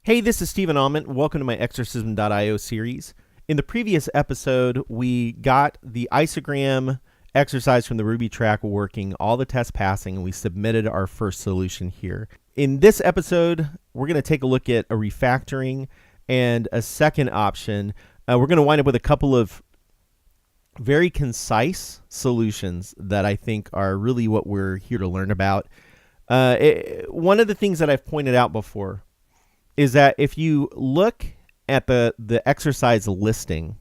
Hey, this is Stephen Ament. Welcome to my Exorcism.io series. In the previous episode, we got the isogram exercise from the Ruby track working, all the tests passing, and we submitted our first solution here. In this episode, we're going to take a look at a refactoring and a second option. We're going to wind up with a couple of very concise solutions that I think are really what we're here to learn about. One of the things that I've pointed out before is that if you look at the exercise listing,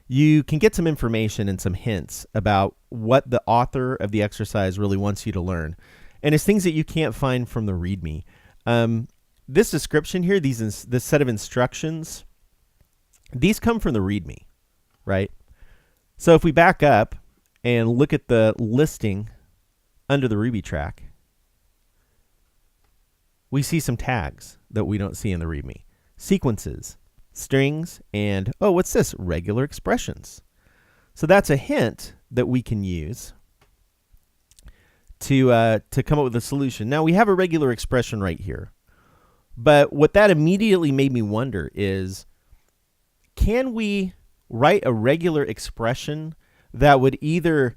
you can get some information and some hints about what the author of the exercise really wants you to learn. And it's things that you can't find from the README. This description here, this set of instructions, these come from the README, right? So if we back up and look at the listing under the Ruby track, we see some tags that we don't see in the README. Sequences, strings, and, oh, what's this? Regular expressions. So that's a hint that we can use to come up with a solution. Now, we have a regular expression right here. But what that immediately made me wonder is, can we write a regular expression that would either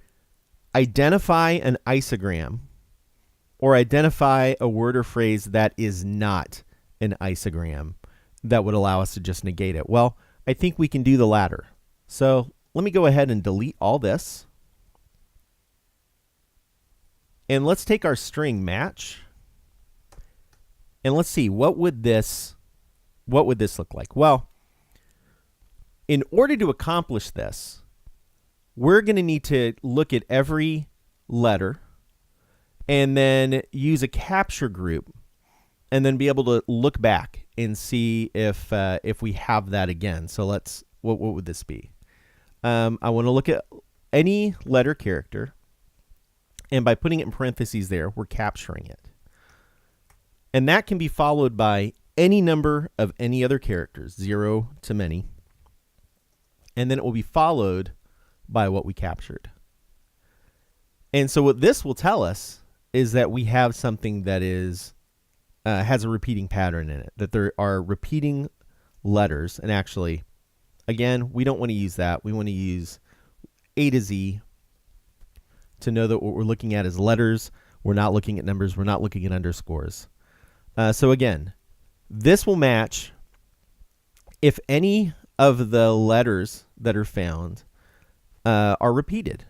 identify an isogram or identify a word or phrase that is not an isogram that would allow us to just negate it? Well, I think we can do the latter. So let me go ahead and delete all this. And let's take our string match. And let's see, what would this look like? Well, in order to accomplish this, we're going to need to look at every letter and then use a capture group and then be able to look back and see if we have that again. So what would this be? I want to look at any letter character, and by putting it in parentheses there, we're capturing it. And that can be followed by any number of any other characters, 0 to many, and then it will be followed by what we captured. And so what this will tell us is that we have something that is has a repeating pattern in it, that there are repeating letters. And actually, again, we don't want to use that. We want to use A to Z to know that what we're looking at is letters. We're not looking at numbers. We're not looking at underscores. So again, this will match if any of the letters that are found are repeated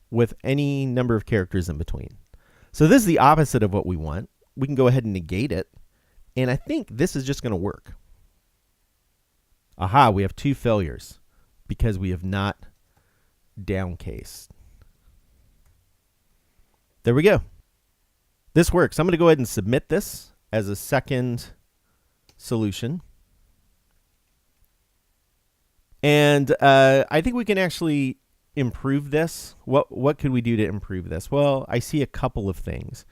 with any number of characters in between. So this is the opposite of what we want. We can go ahead and negate it. And I think this is just going to work. Aha, we have 2 failures because we have not downcased. There we go. This works. I'm going to go ahead and submit this as a second solution. And I think we can actually improve this. What could we do to improve this? Well, I see a couple of things.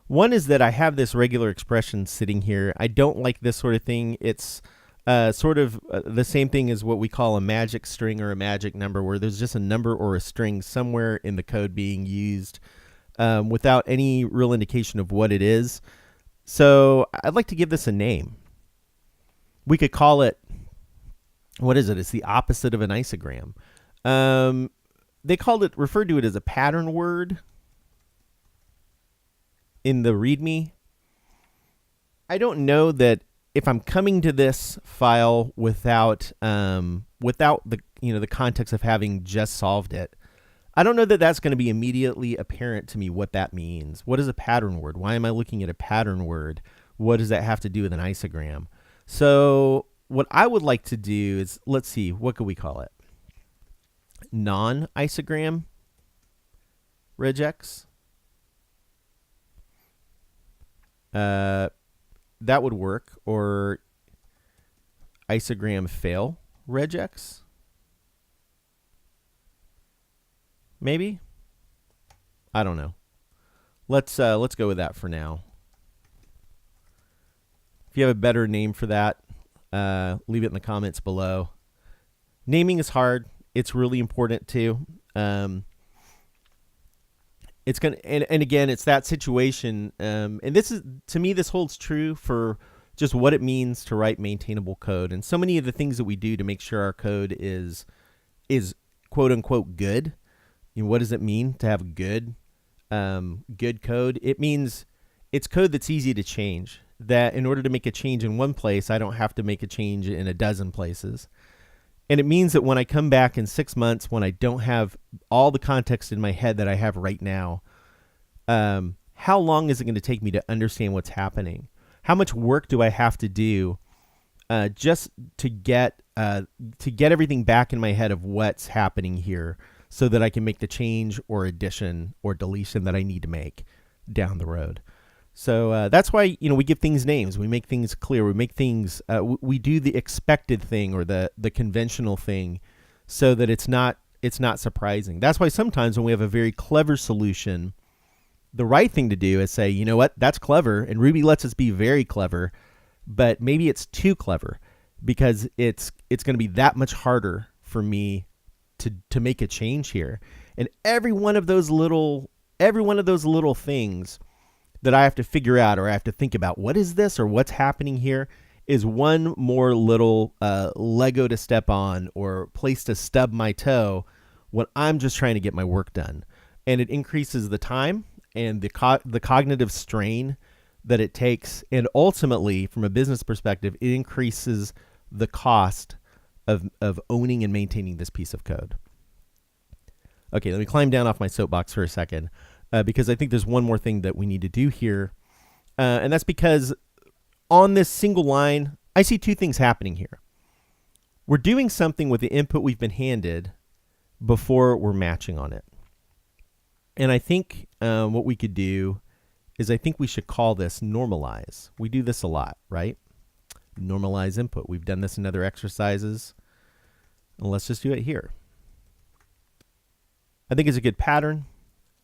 One is that I have this regular expression sitting here. I don't like this sort of thing. It's sort of the same thing as what we call a magic string or a magic number, where there's just a number or a string somewhere in the code being used without any real indication of what it is. So I'd like to give this a name. We could call it, what is it? It's the opposite of an isogram. They referred to it as a pattern word in the README. I don't know that if I'm coming to this file without the context of having just solved it, I don't know that that's going to be immediately apparent to me what that means. What is a pattern word? Why am I looking at a pattern word? What does that have to do with an isogram? So what I would like to do is, let's see, what could we call it? Non-isogram regex. That would work. Or isogram fail regex. Maybe. I don't know. Let's go with that for now. If you have a better name for that, leave it in the comments below. Naming is hard. It's really important too. It's gonna, and again, it's that situation. And this is, to me, this holds true for just what it means to write maintainable code. And so many of the things that we do to make sure our code is quote unquote good. What does it mean to have good code? It means it's code that's easy to change, that in order to make a change in one place, I don't have to make a change in a dozen places. And it means that when I come back in 6 months, when I don't have all the context in my head that I have right now, how long is it going to take me to understand what's happening? How much work do I have to do just to get everything back in my head of what's happening here, so that I can make the change or addition or deletion that I need to make down the road? So that's why, we give things names. We make things clear. We make things, we do the expected thing or the conventional thing, so that it's not surprising. That's why sometimes when we have a very clever solution, the right thing to do is say, you know what, that's clever, and Ruby lets us be very clever, but maybe it's too clever, because it's going to be that much harder for me to make a change here. And every one of those little things that I have to figure out, or I have to think about, what is this or what's happening here, is one more little Lego to step on or place to stub my toe when I'm just trying to get my work done. And it increases the time and the cognitive strain that it takes. And ultimately, from a business perspective, it increases the cost of owning and maintaining this piece of code. Okay, let me climb down off my soapbox for a second. Because I think there's one more thing that we need to do here. And that's because on this single line, I see two things happening here. We're doing something with the input we've been handed before we're matching on it. And I think what we could do is, I think we should call this normalize. We do this a lot, right? Normalize input. We've done this in other exercises. And let's just do it here. I think it's a good pattern.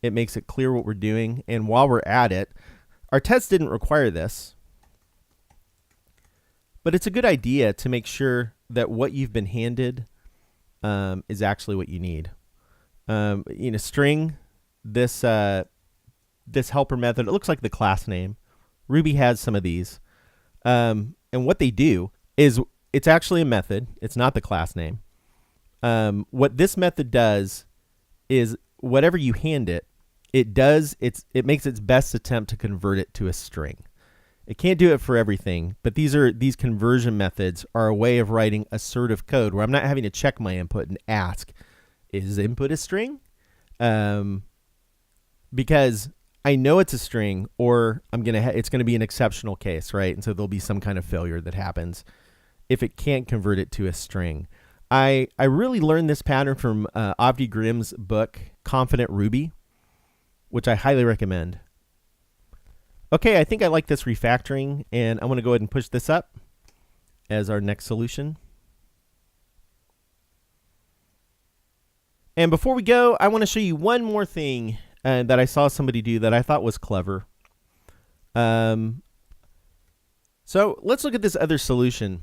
It makes it clear what we're doing. And while we're at it, our test didn't require this, but it's a good idea to make sure that what you've been handed is actually what you need. String, this helper method, it looks like the class name. Ruby has some of these. And what they do is, it's actually a method. It's not the class name. What this method does is, whatever you hand it, it makes its best attempt to convert it to a string. It can't do it for everything, but these conversion methods are a way of writing assertive code where I'm not having to check my input and ask, is input a string? Because I know it's a string, or it's gonna be an exceptional case, right? And so there'll be some kind of failure that happens if it can't convert it to a string. I really learned this pattern from Avdi Grimm's book, Confident Ruby, which I highly recommend. Okay, I think I like this refactoring, and I'm going to go ahead and push this up as our next solution. And before we go, I want to show you one more thing that I saw somebody do that I thought was clever. So let's look at this other solution.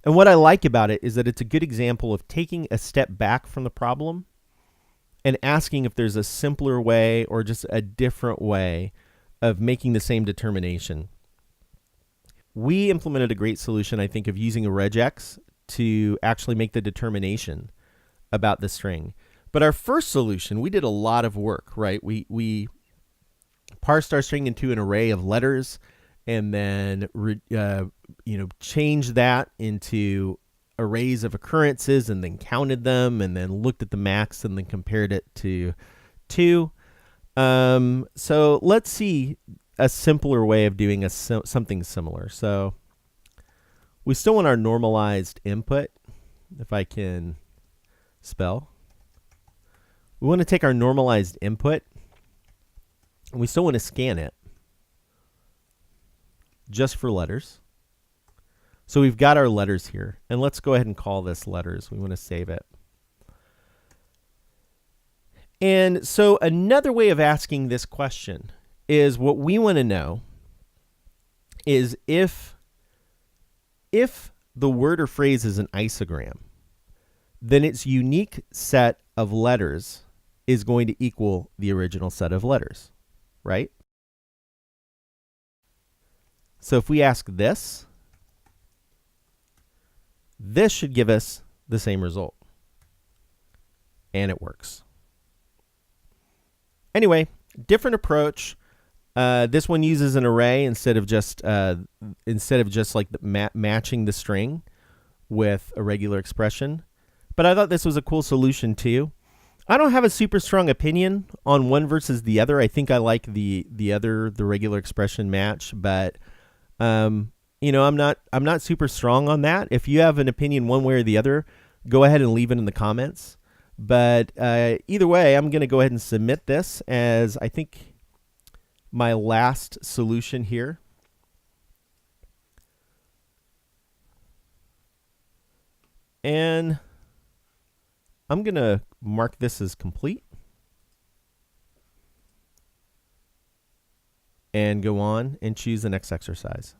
And what I like about it is that it's a good example of taking a step back from the problem and asking if there's a simpler way or just a different way of making the same determination. We implemented a great solution, I think, of using a regex to actually make the determination about the string. But our first solution, we did a lot of work, right? We parsed our string into an array of letters, and then changed that into arrays of occurrences, and then counted them, and then looked at the max, and then compared it to 2. So let's see a simpler way of doing something similar. So we still want our normalized input, if I can spell. We want to take our normalized input, and we still want to scan it just for letters. So we've got our letters here, and let's go ahead and call this letters. We want to save it. And so another way of asking this question is, what we want to know is if the word or phrase is an isogram, then its unique set of letters is going to equal the original set of letters, right? So if we ask this, this should give us the same result. And it works. Anyway, different approach. This one uses an array instead of just like matching the string with a regular expression. But I thought this was a cool solution too. I don't have a super strong opinion on one versus the other. I think I like the regular expression match, but you know, I'm not super strong on that. If you have an opinion one way or the other, go ahead and leave it in the comments. But either way, I'm going to go ahead and submit this as, I think, my last solution here. And I'm going to mark this as complete. And go on and choose the next exercise.